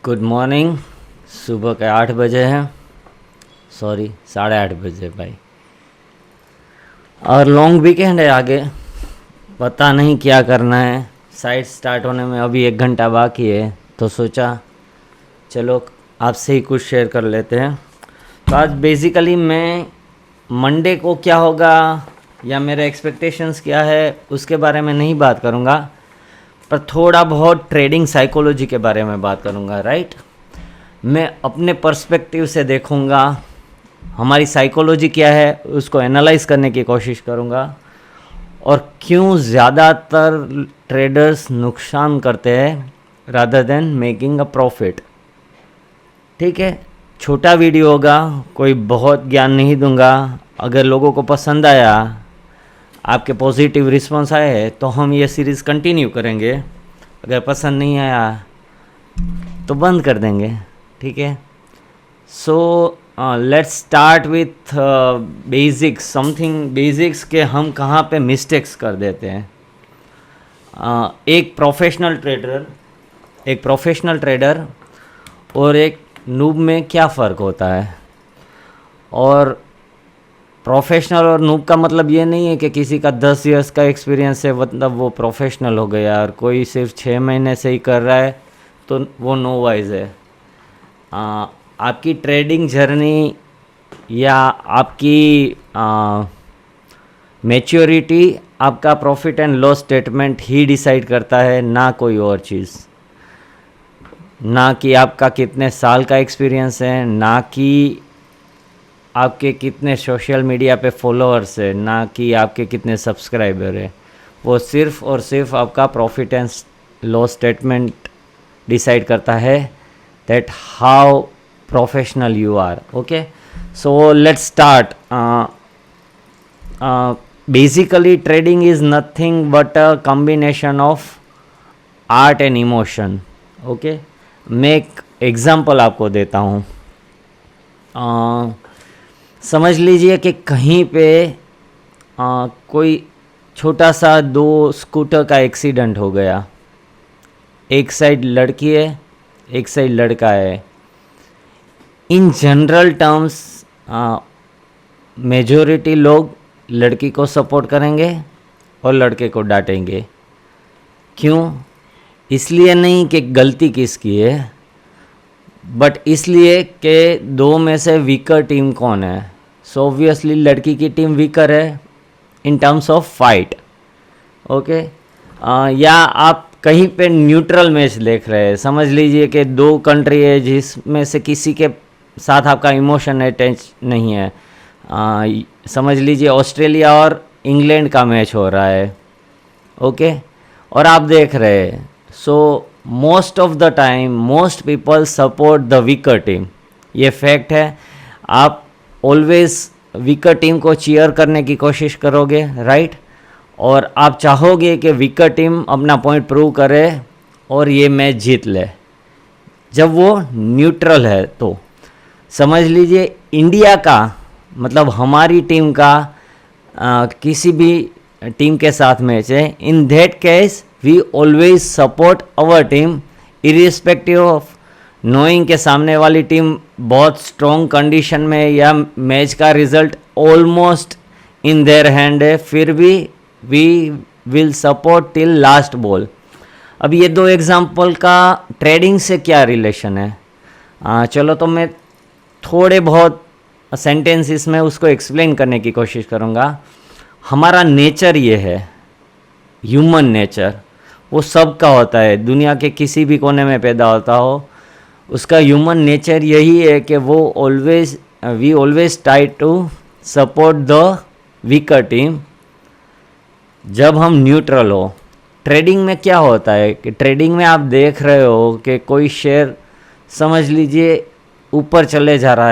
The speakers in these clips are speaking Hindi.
Good morning. सुबह के 8 बजे हैं, सॉरी 8:30 बजे भाई। और लॉन्ग वीकेंड है आगे, पता नहीं क्या करना है। साइट स्टार्ट होने में अभी 1 घंटा बाकी है, तो सोचा चलो आपसे ही कुछ शेयर कर लेते हैं। तो आज बेसिकली मैं मंडे को क्या होगा या मेरे एक्सपेक्टेशंस क्या है उसके बारे में नहीं बात करूँगा, पर थोड़ा बहुत ट्रेडिंग साइकोलॉजी के बारे में बात करूँगा। राइट, मैं अपने पर्सपेक्टिव से देखूँगा, हमारी साइकोलॉजी क्या है उसको एनालाइज करने की कोशिश करूँगा, और क्यों ज़्यादातर ट्रेडर्स नुकसान करते हैं rather than making a profit. ठीक है, छोटा वीडियो होगा, कोई बहुत ज्ञान नहीं दूंगा। अगर लोगों को पसंद आया, आपके पॉजिटिव रिस्पांस आए हैं, तो हम ये सीरीज़ कंटिन्यू करेंगे। अगर पसंद नहीं आया तो बंद कर देंगे। ठीक है, सो let's start with basics, something basics के हम कहाँ पे मिस्टेक्स कर देते हैं। एक प्रोफेशनल ट्रेडर और एक नूब में क्या फ़र्क होता है। और प्रोफेशनल और नूब का मतलब ये नहीं है कि किसी का 10 इयर्स का एक्सपीरियंस है मतलब वो प्रोफेशनल हो गया, और कोई सिर्फ 6 महीने से ही कर रहा है तो वो नोवाइज है। आपकी ट्रेडिंग जर्नी या आपकी मैच्योरिटी आपका profit and loss statement he decide करता है, ना कोई और चीज़। ना कि आपका कितने साल का एक्सपीरियंस है, ना कि आपके कितने सोशल मीडिया पे फॉलोअर्स है, ना कि आपके कितने सब्सक्राइबर है। वो सिर्फ और सिर्फ आपका profit and loss statement decide करता है, that how professional you are. Okay, so let's start. Basically trading is nothing but a combination of art and emotion. Okay, मैं एक एग्ज़ाम्पल आपको देता हूँ। समझ लीजिए कि कहीं पे कोई छोटा सा 2 स्कूटर का एक्सीडेंट हो गया। एक साइड लड़की है, एक साइड लड़का है। इन जनरल टर्म्स मेजॉरिटी लोग लड़की को सपोर्ट करेंगे और लड़के को डांटेंगे। क्यों? इसलिए नहीं कि गलती किसकी है, बट इसलिए कि 2 में से वीकर टीम कौन है। सो ऑब्वियसली लड़की की टीम वीकर है in terms of fight. Okay, या आप कहीं पे न्यूट्रल मैच देख रहे हैं। समझ लीजिए कि 2 कंट्री है जिसमें से किसी के साथ आपका इमोशन अटैच नहीं है। समझ लीजिए ऑस्ट्रेलिया और इंग्लैंड का मैच हो रहा है। ओके, और आप देख रहे हैं। So most of the time most people support the weaker team, ये फैक्ट है। आप ऑलवेज वीकर टीम को चीयर करने की कोशिश करोगे, राइट, और आप चाहोगे कि वीकर टीम अपना पॉइंट प्रूव करे और ये मैच जीत ले जब वो न्यूट्रल है। तो समझ लीजिए इंडिया का मतलब हमारी टीम का किसी भी टीम के साथ मैच है, in that case we always support our team irrespective of knowing के सामने वाली टीम बहुत स्ट्रॉन्ग कंडीशन में या मैच का result almost in their hand है, फिर भी we will support till last ball. अब ये 2 एग्जांपल का ट्रेडिंग से क्या रिलेशन है, चलो तो मैं थोड़े बहुत सेंटेंसेस में उसको एक्सप्लेन करने की कोशिश करूँगा। हमारा नेचर ये है, ह्यूमन नेचर, वो सबका होता है, दुनिया के किसी भी कोने में पैदा होता हो, उसका ह्यूमन नेचर यही है कि वो we always try to support the weaker team जब हम न्यूट्रल हो। ट्रेडिंग में क्या होता है कि ट्रेडिंग में आप देख रहे हो कि कोई शेयर समझ लीजिए ऊपर चले जा रहा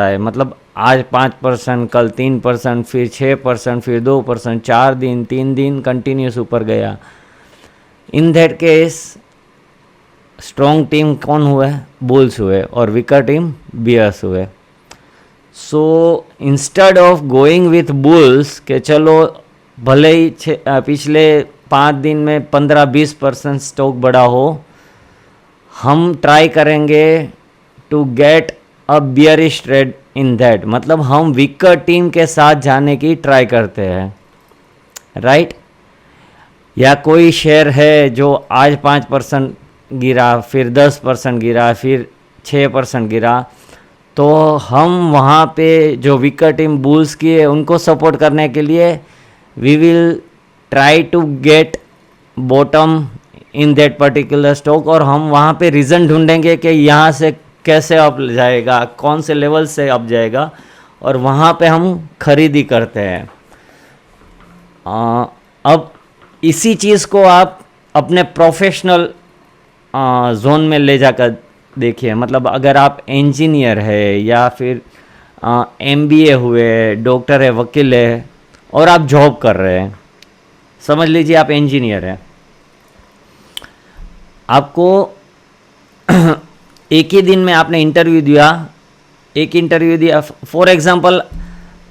है, मतलब आज 5%, कल 3%, फिर 6%, फिर 2%, 4 दिन 3 दिन कंटिन्यूस ऊपर गया। In that case strong team कौन हुए? बुल्स हुए, और वीकर टीम बियर्स हुए। So instead of going with bulls के चलो भले ही पिछले 5 दिन में 15-20% स्टॉक बढ़ा हो, हम ट्राई करेंगे to get a bearish trade in that, मतलब हम वीकर टीम के साथ जाने की ट्राई करते हैं, राइट। या कोई शेयर है जो आज 5% गिरा, फिर 10% गिरा, फिर 6% गिरा, तो हम वहाँ पे जो वीकर टीम बुल्स की है उनको सपोर्ट करने के लिए we will try to get bottom in that particular stock, और हम वहाँ पे रीज़न ढूंढेंगे कि यहाँ से कैसे अप जाएगा, कौन से लेवल से अप जाएगा, और वहाँ पे हम खरीदी करते हैं। अब इसी चीज़ को आप अपने प्रोफेशनल जोन में ले जाकर देखिए। मतलब अगर आप इंजीनियर है या फिर एमबीए हुए, डॉक्टर है, वकील है, और आप जॉब कर रहे हैं, समझ लीजिए आप इंजीनियर हैं, आपको एक ही दिन में आपने इंटरव्यू दिया, फॉर एग्जांपल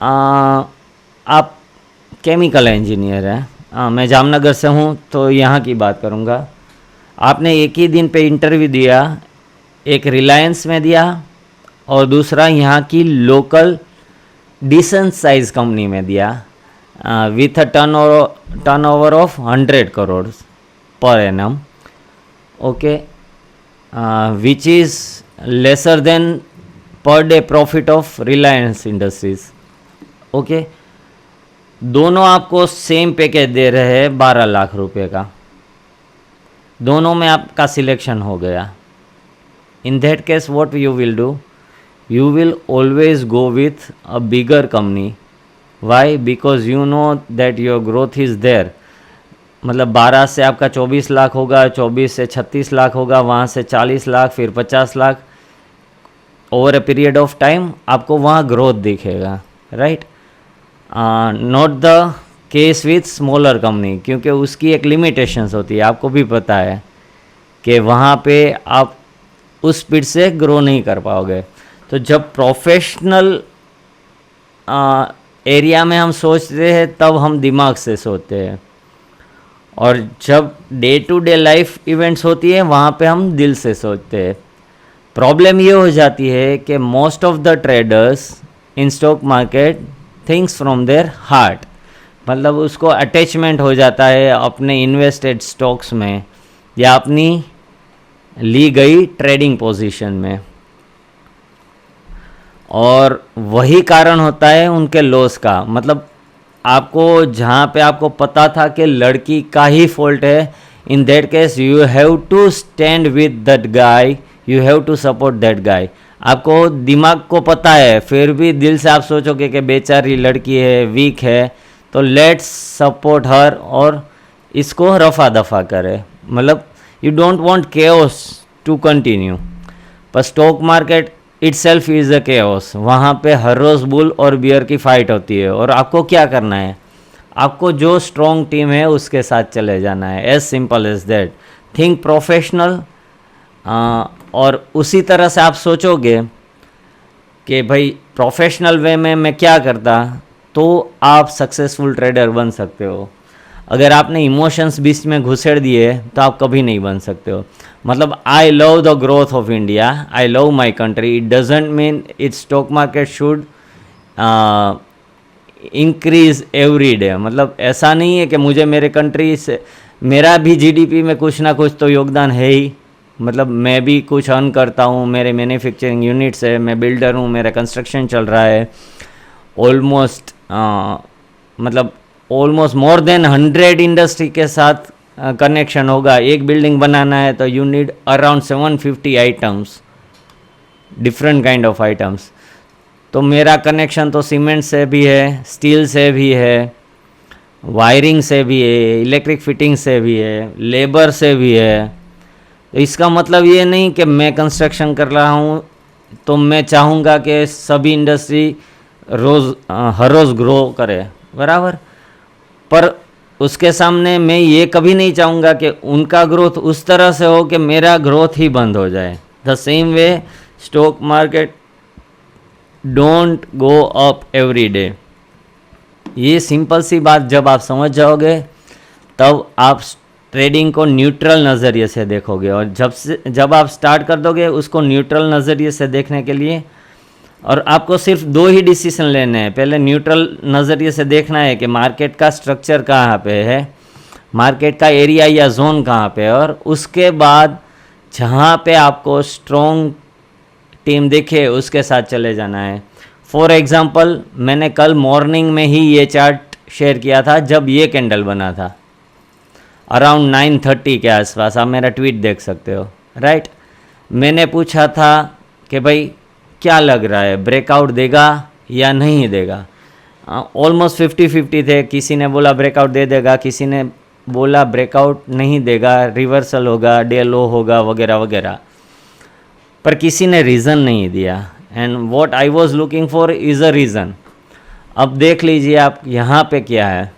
आप केमिकल इंजीनियर हैं, मैं जामनगर से हूँ तो यहाँ की बात करूँगा। आपने एक ही दिन पे इंटरव्यू दिया, एक रिलायंस में दिया और दूसरा यहाँ की लोकल डिसेंट साइज कंपनी में दिया, with a turnover of 100 crore per annum, okay, which is lesser than per day profit of Reliance industries, okay. दोनों आपको सेम पैकेज दे रहे हैं 12 लाख रुपए का, दोनों में आपका सिलेक्शन हो गया। In that case what you will do, you will always go with a bigger company. Why? Because you know that your growth is there. मतलब 12 से आपका 24 लाख होगा, 24 से 36 लाख होगा, वहाँ से 40 लाख, फिर 50 lakh, over a period of time आपको वहाँ ग्रोथ दिखेगा, right. Not the case with smaller company, क्योंकि उसकी एक लिमिटेशंस होती है, आपको भी पता है कि वहाँ पे आप उस स्पीड से ग्रो नहीं कर पाओगे। तो जब प्रोफेशनल एरिया में हम सोचते हैं तब हम दिमाग से सोचते हैं, और जब day to day life events होती है वहाँ पे हम दिल से सोचते हैं। प्रॉब्लम ये हो जाती है कि most of the traders in stock market thinks from their heart, मतलब उसको अटैचमेंट हो जाता है अपने इन्वेस्टेड स्टॉक्स में या अपनी ली गई ट्रेडिंग पोजीशन में, और वही कारण होता है उनके लॉस का। मतलब आपको जहाँ पे आपको पता था कि लड़की का ही फॉल्ट है, in that case you have to stand with that guy, you have to support that guy. आपको दिमाग को पता है, फिर भी दिल से आप सोचोगे कि बेचारी लड़की है, वीक है, तो लेट्स सपोर्ट हर और इसको रफा दफा करे। मतलब you don't want chaos to continue, पर stock market itself is a chaos. वहाँ पे हर रोज़ बुल और बियर की फाइट होती है, और आपको क्या करना है, आपको जो स्ट्रॉन्ग टीम है उसके साथ चले जाना है, as simple as that. Think professional, और उसी तरह से आप सोचोगे कि भाई प्रोफेशनल वे में मैं क्या करता, तो आप सक्सेसफुल ट्रेडर बन सकते हो। अगर आपने इमोशंस बीच में घुसेड़ दिए तो आप कभी नहीं बन सकते हो। मतलब I love the growth of India, I love my country, it doesn't mean it stock market should increase every day. मतलब ऐसा नहीं है कि मुझे मेरे कंट्री से, मेरा भी जीडीपी में कुछ ना कुछ तो योगदान है ही। मतलब मैं भी कुछ अर्न करता हूँ, मेरे मैन्युफैक्चरिंग यूनिट्स है, मैं बिल्डर हूँ, मेरा कंस्ट्रक्शन चल रहा है, ऑलमोस्ट मतलब ऑलमोस्ट मोर देन 100 इंडस्ट्री के साथ कनेक्शन होगा। एक बिल्डिंग बनाना है तो you need around 750 items, different kind of items. तो मेरा कनेक्शन तो सीमेंट से भी है, स्टील से भी है, वायरिंग से भी है, इलेक्ट्रिक फिटिंग से भी है, लेबर से भी है। तो इसका मतलब ये नहीं कि मैं कंस्ट्रक्शन कर रहा हूँ तो मैं चाहूँगा कि सभी इंडस्ट्री हर रोज़ ग्रो करे, बराबर। पर उसके सामने मैं ये कभी नहीं चाहूँगा कि उनका ग्रोथ उस तरह से हो कि मेरा ग्रोथ ही बंद हो जाए। The same way stock market don't go up every day. ये सिंपल सी बात जब आप समझ जाओगे तब आप ट्रेडिंग को न्यूट्रल नज़रिए से देखोगे, और जब आप स्टार्ट कर दोगे उसको न्यूट्रल नज़रिए से देखने के लिए, और आपको सिर्फ दो ही डिसीजन लेने हैं। पहले न्यूट्रल नज़रिए से देखना है कि मार्केट का स्ट्रक्चर कहाँ पे है, मार्केट का एरिया या जोन कहाँ पे है, और उसके बाद जहाँ पे आपको स्ट्रॉन्ग टीम दिखे उसके साथ चले जाना है। फॉर एग्ज़ाम्पल मैंने कल मॉर्निंग में ही ये चार्ट शेयर किया था जब ये कैंडल बना था अराउंड 9:30 के आसपास, आप मेरा ट्वीट देख सकते हो, राइट। मैंने पूछा था कि भाई क्या लग रहा है, ब्रेकआउट देगा या नहीं देगा। ऑलमोस्ट 50-50 थे, किसी ने बोला ब्रेकआउट दे देगा, किसी ने बोला ब्रेकआउट नहीं देगा, रिवर्सल होगा, डे लो होगा, वगैरह वगैरह, पर किसी ने रीज़न नहीं दिया। And what I was looking for is a reason. अब देख लीजिए आप यहाँ पे क्या है,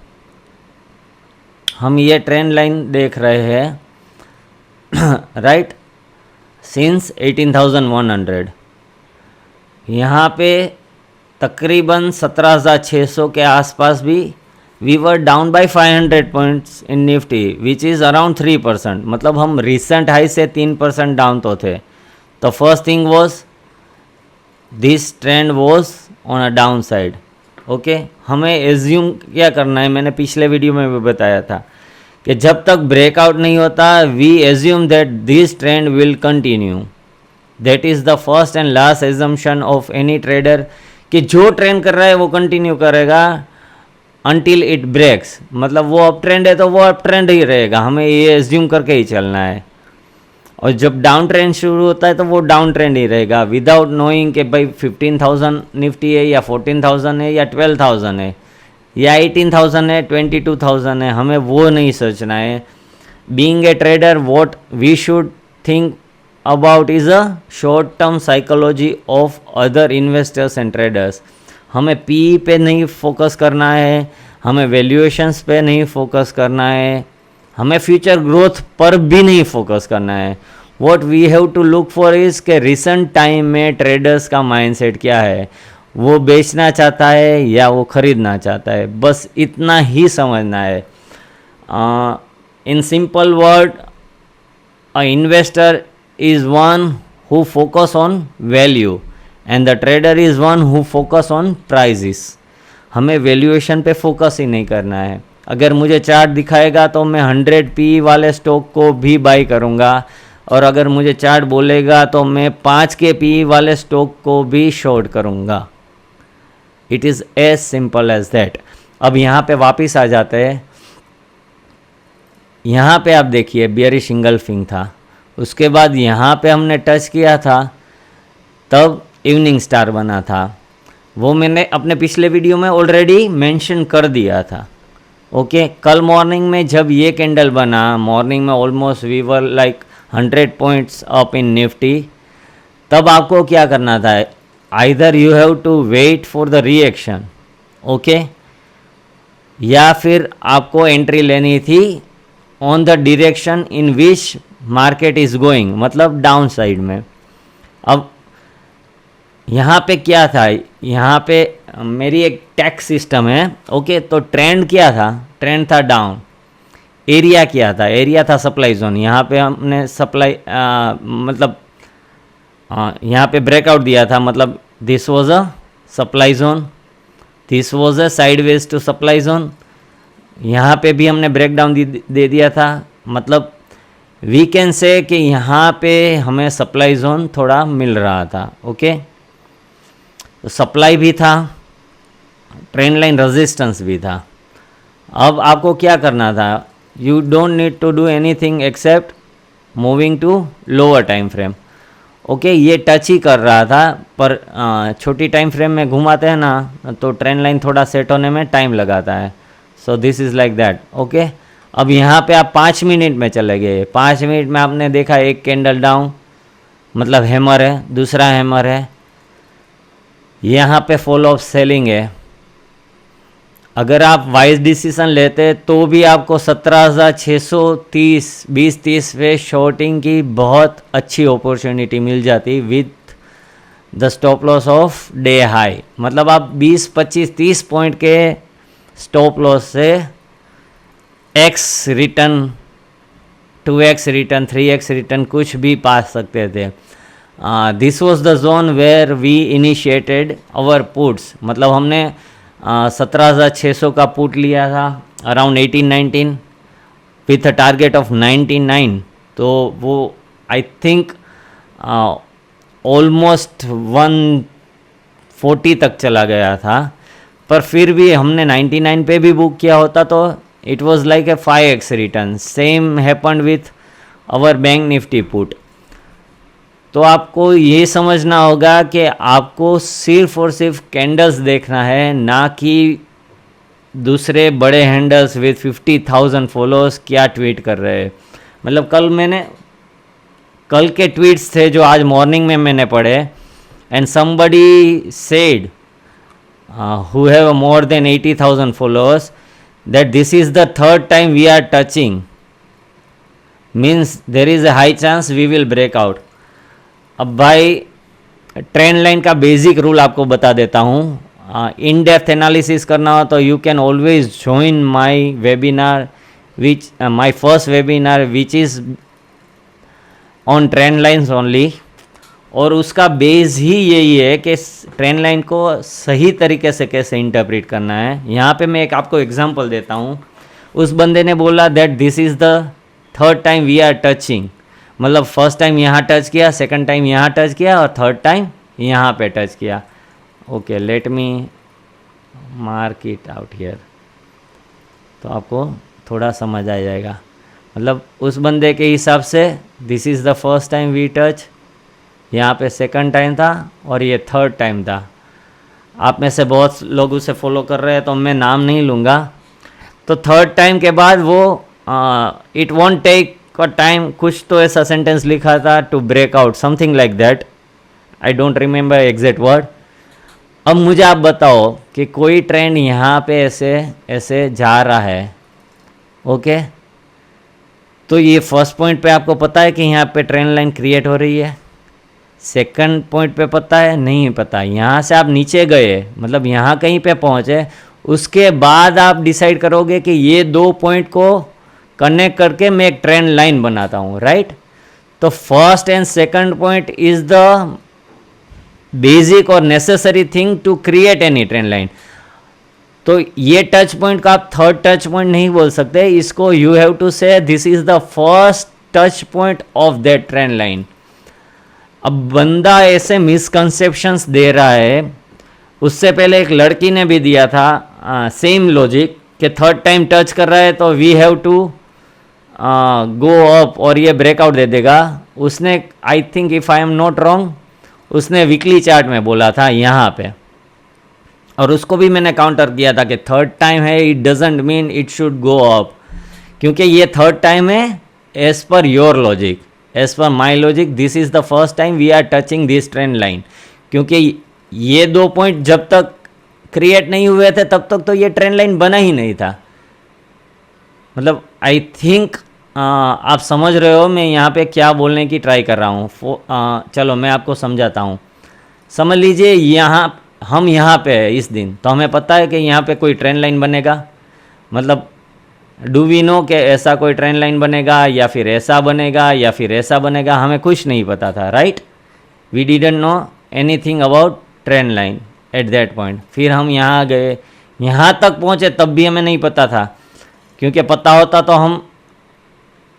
हम ये ट्रेंड लाइन देख रहे हैं राइट, सिंस 18,100। यहाँ पे तकरीबन 17,600 के आसपास भी we were down by 500 points in Nifty which is around 3%, मतलब हम रिसेंट हाई से 3% डाउन तो थे। तो first thing was this trend was on a down side. Okay, हमें एज्यूम क्या करना है, मैंने पिछले वीडियो में भी बताया था कि जब तक ब्रेकआउट नहीं होता we assume that this trend will continue. That is the first and last assumption of any trader कि जो ट्रेंड कर रहा है वो कंटिन्यू करेगा अनटिल इट ब्रेक्स, मतलब वो अप ट्रेंड है तो वो अप ट्रेंड ही रहेगा, हमें ये एज्यूम करके ही चलना है। और जब डाउन ट्रेंड शुरू होता है तो वो डाउन ट्रेंड ही रहेगा विदाउट नोइंग कि भाई 15,000 निफ्टी है या 14,000 है या 12,000 है या 18,000 है, 22,000 है, हमें वो नहीं सोचना है। Being a trader what we should think about is a short term psychology of other investors and traders. हमें पी पे नहीं फोकस करना है, हमें वैल्यूएशंस पे नहीं फोकस करना है, हमें फ्यूचर ग्रोथ पर भी नहीं फोकस करना है। What we have to look for is के रिसेंट टाइम में ट्रेडर्स का माइंडसेट क्या है, वो बेचना चाहता है या वो खरीदना चाहता है, बस इतना ही समझना है। In simple word, a investor is one who focus on value and the trader is one who focus on prices. हमें वैल्यूएशन पे फोकस ही नहीं करना है। अगर मुझे चार्ट दिखाएगा तो मैं 100 पी वाले स्टॉक को भी बाई करूँगा, और अगर मुझे चार्ट बोलेगा तो मैं 5 के पी वाले स्टॉक को भी शॉर्ट करूँगा। It is as simple as that. अब यहाँ पे वापस आ जाते हैं, यहाँ पे आप देखिए बियरिश इंगल्फिंग था, उसके बाद यहाँ पे हमने टच किया था तब इवनिंग स्टार बना था, वो मैंने अपने पिछले वीडियो में ऑलरेडी मेंशन कर दिया था। ओके, कल मॉर्निंग में जब ये कैंडल बना, मॉर्निंग में almost we were like 100 points up in Nifty, तब आपको क्या करना था, either you have to wait for the reaction, okay, या फिर आपको एंट्री लेनी थी on the direction in which market is going, मतलब डाउन साइड में। अब यहाँ पे क्या था, यहाँ पे मेरी एक टैक्स सिस्टम है, ओके, तो ट्रेंड क्या था, ट्रेंड था डाउन, एरिया क्या था, एरिया था सप्लाई जोन। यहाँ पे हमने सप्लाई मतलब यहाँ पे ब्रेकआउट दिया था, मतलब this was a supply zone, this was a sideways to supply zone. यहाँ पे भी हमने ब्रेकडाउन दे दिया था, मतलब वी कैन से कि यहाँ पे हमें सप्लाई जोन थोड़ा मिल रहा था। ओके, तो सप्लाई भी था, ट्रेंड लाइन रेजिस्टेंस भी था। अब आपको क्या करना था, you don't need to do anything except moving to lower time frame. Okay, ये टच ही कर रहा था, पर छोटी टाइम फ्रेम में घुमाते हैं ना तो ट्रेंड लाइन थोड़ा सेट होने में टाइम लगाता है। So this is like that. Okay, अब यहाँ पे आप 5 मिनट में चले गए, 5 मिनट में आपने देखा एक कैंडल डाउन, मतलब हैमर है, दूसरा हैमर है, यहाँ पे फॉल ऑफ सेलिंग है। अगर आप वाइज डिसीजन लेते तो भी आपको 17,630 20-30 पे शॉर्टिंग की बहुत अच्छी अपॉर्चुनिटी मिल जाती with the stop loss of day high, मतलब आप 20, 25, 30 पॉइंट के स्टॉप लॉस से X return 2x return, 3x return कुछ भी पा सकते थे। This was the zone where we initiated our puts, मतलब हमने 17,600 का पुट लिया था around 18-19 with a target of 99। तो वो आई थिंक ऑलमोस्ट 140 तक चला गया था, पर फिर भी हमने 99 पे भी बुक किया होता तो it was like a 5x return. Same happened with our bank Nifty put. तो आपको ये समझना होगा कि आपको सिर्फ और सिर्फ कैंडल्स देखना है, ना कि दूसरे बड़े हैंडल्स विथ 50,000 फॉलोअर्स क्या ट्वीट कर रहे हैं। मतलब कल के ट्वीट्स थे जो आज मॉर्निंग में मैंने पढ़े, and somebody said who have more than 80,000 followers that this is the third time we are touching, means there is a high chance we will break out। अब भाई ट्रेंड लाइन का बेसिक रूल आपको बता देता हूँ। इन डेप्थ एनालिसिस करना हो तो you can always join my webinar which my first webinar which is on trend lines only. और उसका बेस ही यही है कि ट्रेंड लाइन को सही तरीके से कैसे इंटरप्रेट करना है। यहाँ पे मैं एक आपको एग्जांपल देता हूँ। उस बंदे ने बोला that this is the third time we are touching, मतलब फर्स्ट टाइम यहाँ टच किया, सेकंड टाइम यहाँ टच किया और थर्ड टाइम यहाँ पे टच किया। Okay, let me mark it out here, तो आपको थोड़ा समझ आ जाएगा। मतलब उस बंदे के हिसाब से this is the first time we touch, यहाँ पे सेकंड टाइम था और ये थर्ड टाइम था। आप में से बहुत लोग उसे फॉलो कर रहे हैं तो मैं नाम नहीं लूँगा। तो थर्ड टाइम के बाद वो it won't take a time, कुछ तो ऐसा सेंटेंस लिखा था, to break out, something like that, I don't remember exact word. अब मुझे आप बताओ कि कोई ट्रेंड यहाँ पे ऐसे ऐसे जा रहा है, ओके तो ये फर्स्ट पॉइंट पे आपको पता है कि यहाँ पे ट्रेंड लाइन क्रिएट हो रही है। सेकंड पॉइंट पे पता है, नहीं पता। यहाँ से आप नीचे गए, मतलब यहाँ कहीं पे पहुँचे, उसके बाद आप डिसाइड करोगे कि ये दो पॉइंट को कनेक्ट करके मैं एक ट्रेंड लाइन बनाता हूँ, राइट। तो first and second point is the basic और necessary thing to create any trend line. तो ये टच पॉइंट का आप थर्ड टच पॉइंट नहीं बोल सकते, इसको यू हैव टू से this is the first touch point of that trend line. अब बंदा ऐसे मिसकंसेप्शंस दे रहा है। उससे पहले एक लड़की ने भी दिया था सेम लॉजिक कि थर्ड टाइम टच कर रहा है तो we have to go up और ये ब्रेकआउट दे देगा। उसने I think if I am not wrong उसने वीकली चार्ट में बोला था यहाँ पे, और उसको भी मैंने काउंटर किया था कि थर्ड टाइम है, it doesn't mean it should go up, क्योंकि ये थर्ड टाइम है as per your logic. As per my logic this is the first time we are touching this trend line, क्योंकि ये दो पॉइंट जब तक क्रिएट नहीं हुए थे तब तक तो ये ट्रेंड लाइन बना ही नहीं था। मतलब आई थिंक आप समझ रहे हो मैं यहाँ पे क्या बोलने की ट्राई कर रहा हूँ। चलो मैं आपको समझाता हूँ। समझ लीजिए हम यहाँ पे है इस दिन, तो हमें पता है कि यहाँ पे कोई ट्रेंड लाइन बनेगा। मतलब डू वी नो कि ऐसा कोई ट्रेंड लाइन बनेगा या फिर ऐसा बनेगा या फिर ऐसा बनेगा, हमें कुछ नहीं पता था, right. We didn't know anything about trend line at that point. फिर हम यहाँ गए, यहाँ तक पहुँचे तब भी हमें नहीं पता था, क्योंकि पता होता तो हम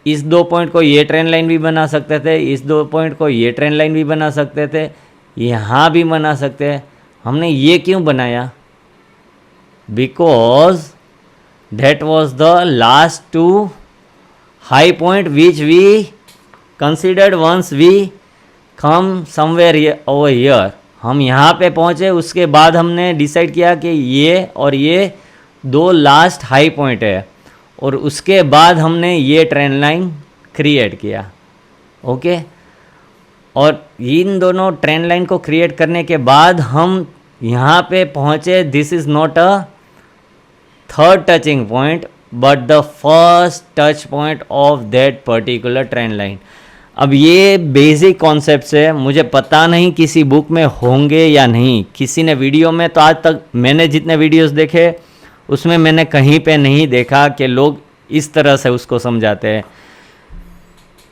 इस दो पॉइंट को ये ट्रेंड लाइन भी बना सकते थे, इस दो पॉइंट को ये ट्रेंड लाइन भी बना सकते थे, यहाँ भी बना सकते हैं। हमने ये क्यों बनाया? Because that was the last two high point which we considered once we come somewhere over here. हम यहाँ पे पहुँचे, उसके बाद हमने डिसाइड किया कि ये और ये दो लास्ट हाई पॉइंट है, और उसके बाद हमने ये ट्रेंड लाइन क्रिएट किया, ओके। और इन दोनों ट्रेंड लाइन को क्रिएट करने के बाद हम यहाँ पे पहुँचे। This is not a third touching point but the first touch point of that particular trend line. अब ये बेसिक कॉन्सेप्ट है, मुझे पता नहीं किसी बुक में होंगे या नहीं, किसी ने वीडियो में, तो आज तक मैंने जितने वीडियोस देखे उसमें मैंने कहीं पे नहीं देखा कि लोग इस तरह से उसको समझाते हैं।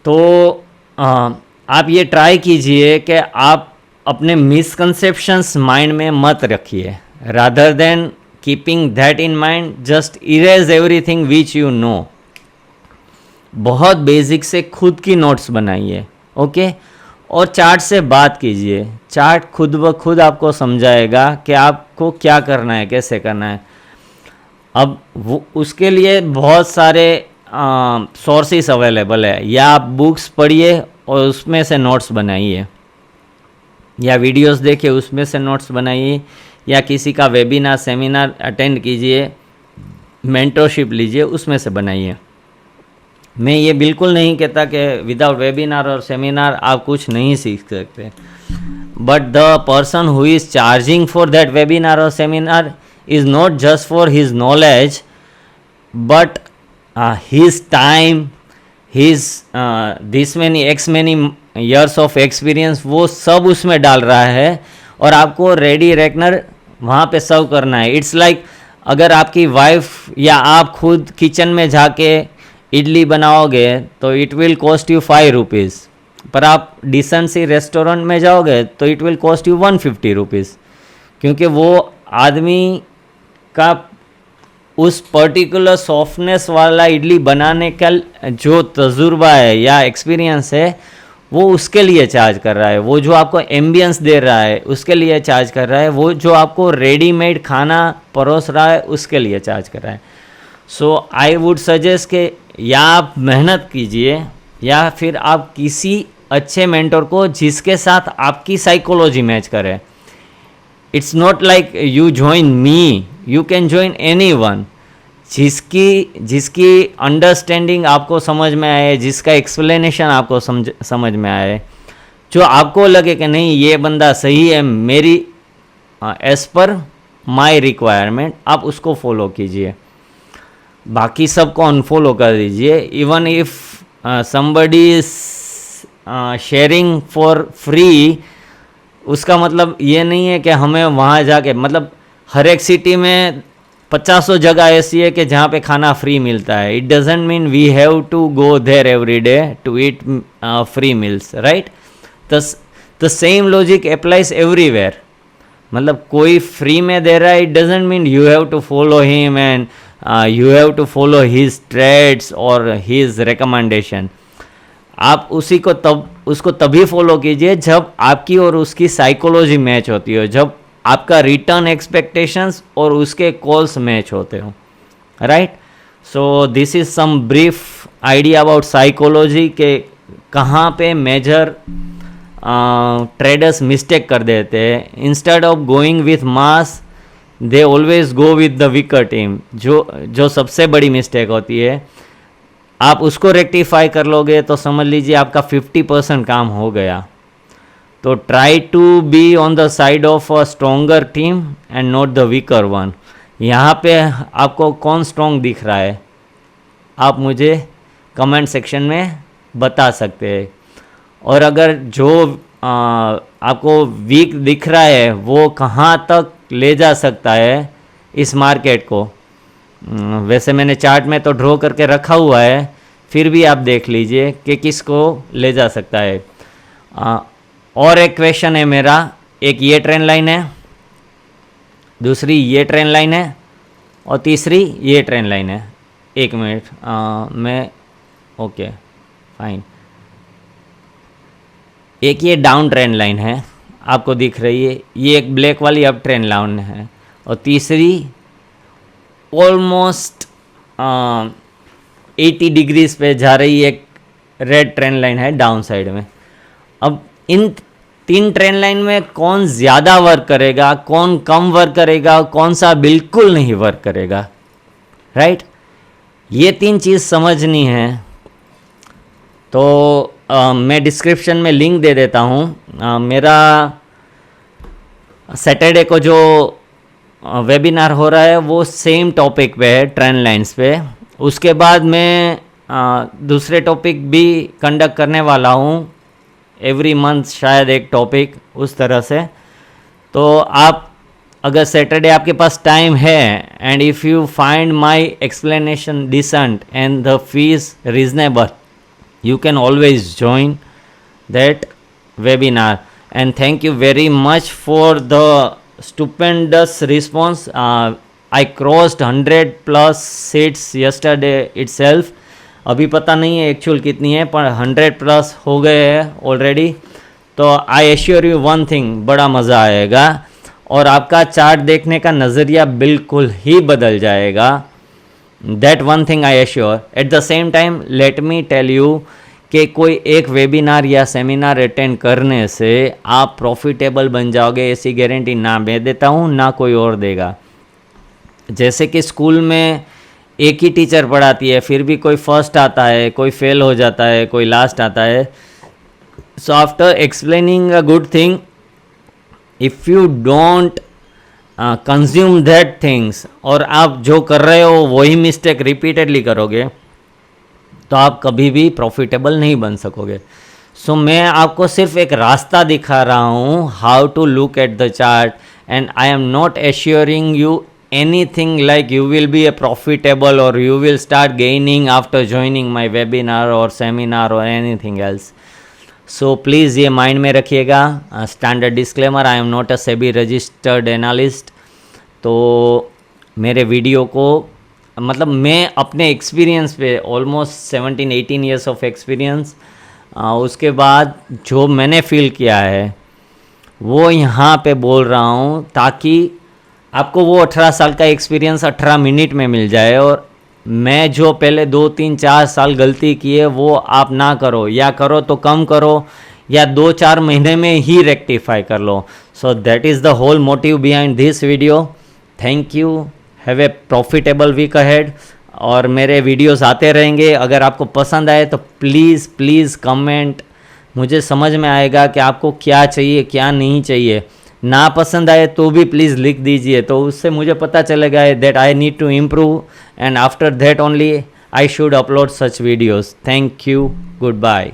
तो आप ये ट्राई कीजिए कि आप अपने मिसकंसेप्शंस माइंड में मत रखिए, rather than keeping that in mind just erase everything which you know. बहुत बेसिक से खुद की नोट्स बनाइए, ओके। और चार्ट से बात कीजिए, चार्ट खुद ब खुद आपको समझाएगा कि आपको क्या करना है, कैसे करना है। अब वो उसके लिए बहुत सारे सोर्सेस अवेलेबल है, या आप बुक्स पढ़िए और उसमें से नोट्स बनाइए, या वीडियोस देखिए उसमें से नोट्स बनाइए, या किसी का वेबिनार सेमिनार अटेंड कीजिए, मेंटरशिप लीजिए, उसमें से बनाइए। मैं ये बिल्कुल नहीं कहता कि विदाउट वेबिनार और सेमिनार आप कुछ नहीं सीख सकते, but the person who is charging for that webinar और seminar is not just for his knowledge but his time, his this many x many years of experience, वो सब उसमें डाल रहा है और आपको रेडी रेकनर वहाँ पे सर्व करना है। इट्स लाइक अगर आपकी वाइफ या आप खुद किचन में जाके इडली बनाओगे तो it will cost you 5 rupees, पर आप डिसेंसी रेस्टोरेंट में जाओगे तो it will cost you 150 rupees, क्योंकि वो आदमी का उस पर्टिकुलर सॉफ्टनेस वाला इडली बनाने का जो तजुर्बा है या एक्सपीरियंस है वो उसके लिए चार्ज कर रहा है, वो जो आपको एम्बियंस दे रहा है उसके लिए चार्ज कर रहा है, वो जो आपको रेडीमेड खाना परोस रहा है उसके लिए चार्ज कर रहा है। सो आई वुड सजेस्ट कि या आप मेहनत कीजिए या फिर आप किसी अच्छे मेंटर को जिसके साथ आपकी साइकोलॉजी मैच करे। It's not like you join me, you can join anyone, जिसकी अंडरस्टैंडिंग आपको समझ में आए, जिसका एक्सप्लेनेशन आपको समझ में आए, जो आपको लगे कि नहीं ये बंदा सही है मेरी एज पर माई रिक्वायरमेंट, आप उसको फॉलो कीजिए, बाकी सबको अनफॉलो कर दीजिए। Even if somebody is sharing for free, उसका मतलब ये नहीं है कि हमें वहाँ जाके, मतलब हर एक सिटी में 50 जगह ऐसी है कि जहाँ पे खाना फ्री मिलता है। It doesn't mean we have to go there every day to eat free meals, right. The same logic applies everywhere. मतलब कोई फ्री में दे रहा है, it doesn't mean you have to follow him and you have to follow his trades और हिज रिकमेंडेशन। आप उसको तभी फॉलो कीजिए जब आपकी और उसकी साइकोलॉजी मैच होती हो, जब आपका रिटर्न एक्सपेक्टेशंस और उसके कॉल्स मैच होते हो, right. So this is some brief idea about psychology के कहाँ पे मेजर ट्रेडर्स मिस्टेक कर देते हैं। Instead of going with mass they always go with the weaker team, जो सबसे बड़ी मिस्टेक होती है। आप उसको रेक्टिफाई कर लोगे तो समझ लीजिए आपका 50% काम हो गया। तो try to be on the side of a stronger team and not the weaker one. यहाँ पे आपको कौन स्ट्रोंग दिख रहा है, आप मुझे कमेंट सेक्शन में बता सकते हैं। और अगर जो आपको वीक दिख रहा है वो कहाँ तक ले जा सकता है इस मार्केट को, वैसे मैंने चार्ट में तो ड्रॉ करके रखा हुआ है, फिर भी आप देख लीजिए कि किसको ले जा सकता है। और एक क्वेश्चन है मेरा, एक ये ट्रेंड लाइन है, दूसरी ये ट्रेंड लाइन है और तीसरी ये ट्रेंड लाइन है। एक मिनट, मैं ओके फाइन। एक ये डाउन ट्रेंड लाइन है आपको दिख रही है, ये एक ब्लैक वाली अप ट्रेंड लाइन है, और तीसरी ऑलमोस्ट 80 डिग्रीज पे जा रही एक रेड ट्रेंड लाइन है डाउन साइड में। अब इन 3 ट्रेंड लाइन में कौन ज़्यादा वर्क करेगा, कौन कम वर्क करेगा, कौन सा बिल्कुल नहीं वर्क करेगा, राइट। ये 3 चीज़ समझनी है। तो मैं डिस्क्रिप्शन में लिंक दे देता हूँ। मेरा सैटरडे को जो वेबिनार हो रहा है वो सेम टॉपिक पे है, ट्रेंड लाइंस पे। उसके बाद मैं दूसरे टॉपिक भी कंडक्ट करने वाला हूँ एवरी मंथ, शायद एक टॉपिक उस तरह से। तो आप अगर सैटरडे आपके पास टाइम है and if you find my explanation decent and the fees reasonable, you can always join that webinar. And thank you very much for the stupendous response. I crossed 100 plus seats yesterday itself. अभी पता नहीं है एक्चुअल कितनी है, पर 100 प्लस हो गए हैं ऑलरेडी. तो I assure you one thing, बड़ा मज़ा आएगा और आपका चार्ट देखने का नज़रिया बिल्कुल ही बदल जाएगा. That one thing I assure. At the same time let me tell you कि कोई एक वेबिनार या सेमिनार अटेंड करने से आप प्रॉफिटेबल बन जाओगे ऐसी गारंटी ना मैं देता हूँ, ना कोई और देगा. जैसे कि स्कूल में एक ही टीचर पढ़ाती है, फिर भी कोई फर्स्ट आता है, कोई फेल हो जाता है, कोई लास्ट आता है. So after explaining a good thing, if you don't consume that things और आप जो कर रहे हो वही मिस्टेक रिपीटेडली करोगे तो आप कभी भी प्रॉफिटेबल नहीं बन सकोगे. सो मैं आपको सिर्फ एक रास्ता दिखा रहा हूँ, how to look at the chart, and I am not assuring you anything like you will be a profitable or you will start gaining after joining my webinar or seminar or anything else. So please ये माइंड में रखिएगा. Standard disclaimer, I am not a SEBI registered analyst. तो मेरे वीडियो को मतलब मैं अपने एक्सपीरियंस पे ऑलमोस्ट 17-18 ईयर्स ऑफ एक्सपीरियंस, उसके बाद जो मैंने फील किया है वो यहाँ पे बोल रहा हूँ ताकि आपको वो 18 साल का एक्सपीरियंस 18 मिनट में मिल जाए और मैं जो पहले 2-3-4 साल गलती की है वो आप ना करो, या करो तो कम करो या 2-4 महीने में ही रेक्टिफाई कर लो. So that is the whole motive behind this video. Thank you. Have a profitable week ahead. और मेरे वीडियोस आते रहेंगे. अगर आपको पसंद आए तो प्लीज़ प्लीज़ कमेंट, मुझे समझ में आएगा कि आपको क्या चाहिए क्या नहीं चाहिए. ना पसंद आए तो भी प्लीज़ लिख दीजिए, तो उससे मुझे पता चलेगा that I need to improve, and after that only I should upload such videos. Thank you. Good bye.